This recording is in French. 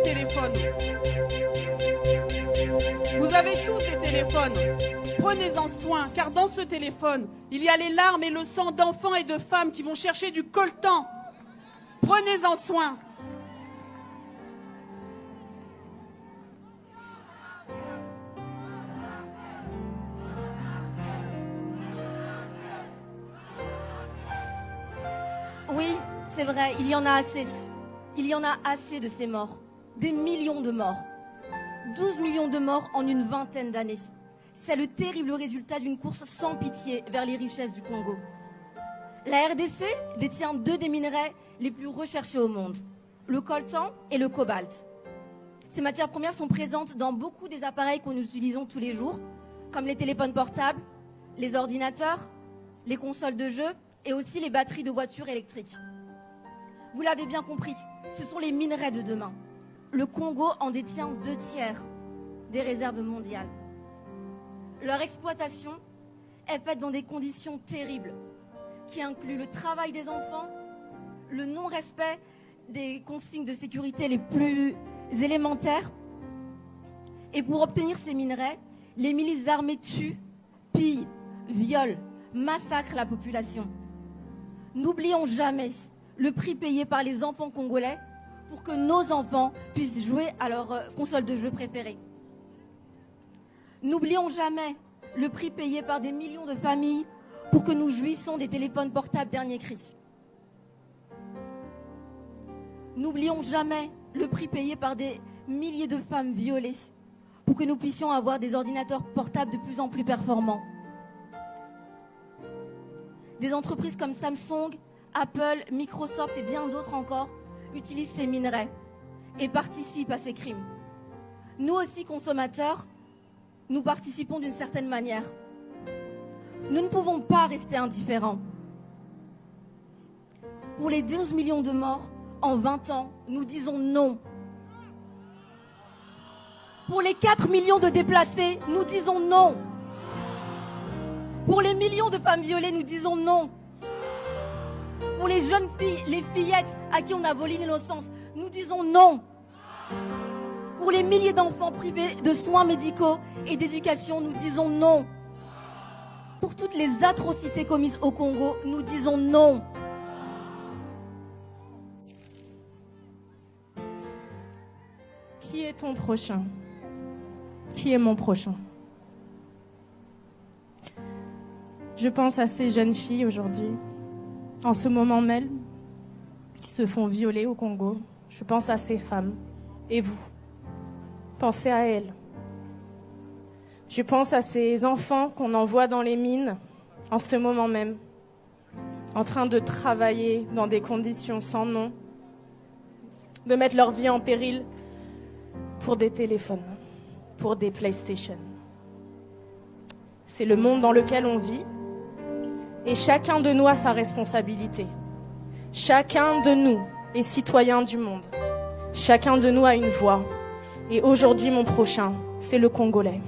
téléphones. Vous avez tous des téléphones. Prenez-en soin, car dans ce téléphone, il y a les larmes et le sang d'enfants et de femmes qui vont chercher du coltan. Prenez-en soin. Oui, c'est vrai, il y en a assez. Il y en a assez de ces morts. Des millions de morts. 12 millions de morts en une vingtaine d'années. C'est le terrible résultat d'une course sans pitié vers les richesses du Congo. La RDC détient 2 des minerais les plus recherchés au monde, le coltan et le cobalt. Ces matières premières sont présentes dans beaucoup des appareils que nous utilisons tous les jours, comme les téléphones portables, les ordinateurs, les consoles de jeux et aussi les batteries de voitures électriques. Vous l'avez bien compris, ce sont les minerais de demain. Le Congo en détient 2/3 des réserves mondiales. Leur exploitation est faite dans des conditions terribles, qui incluent le travail des enfants, le non-respect des consignes de sécurité les plus élémentaires. Et pour obtenir ces minerais, les milices armées tuent, pillent, violent, massacrent la population. N'oublions jamais le prix payé par les enfants congolais pour que nos enfants puissent jouer à leur console de jeu préférée. N'oublions jamais le prix payé par des millions de familles pour que nous jouissions des téléphones portables dernier cri. N'oublions jamais le prix payé par des milliers de femmes violées pour que nous puissions avoir des ordinateurs portables de plus en plus performants. Des entreprises comme Samsung, Apple, Microsoft et bien d'autres encore utilisent ces minerais et participent à ces crimes. Nous aussi, consommateurs, nous participons d'une certaine manière. Nous ne pouvons pas rester indifférents. Pour les 12 millions de morts en 20 ans, nous disons non. Pour les 4 millions de déplacés, nous disons non. Pour les millions de femmes violées, nous disons non. Pour les jeunes filles, les fillettes à qui on a volé l'innocence, nous disons non. Pour les milliers d'enfants privés de soins médicaux et d'éducation, nous disons non. Pour toutes les atrocités commises au Congo, nous disons non. Qui est ton prochain? Qui est mon prochain? Je pense à ces jeunes filles aujourd'hui, en ce moment même, qui se font violer au Congo. Je pense à ces femmes. Et vous, pensez à elles. Je pense à ces enfants qu'on envoie dans les mines, en ce moment même, en train de travailler dans des conditions sans nom, de mettre leur vie en péril pour des téléphones, pour des PlayStation. C'est le monde dans lequel on vit. Et chacun de nous a sa responsabilité. Chacun de nous est citoyen du monde. Chacun de nous a une voix. Et aujourd'hui, mon prochain, c'est le Congolais.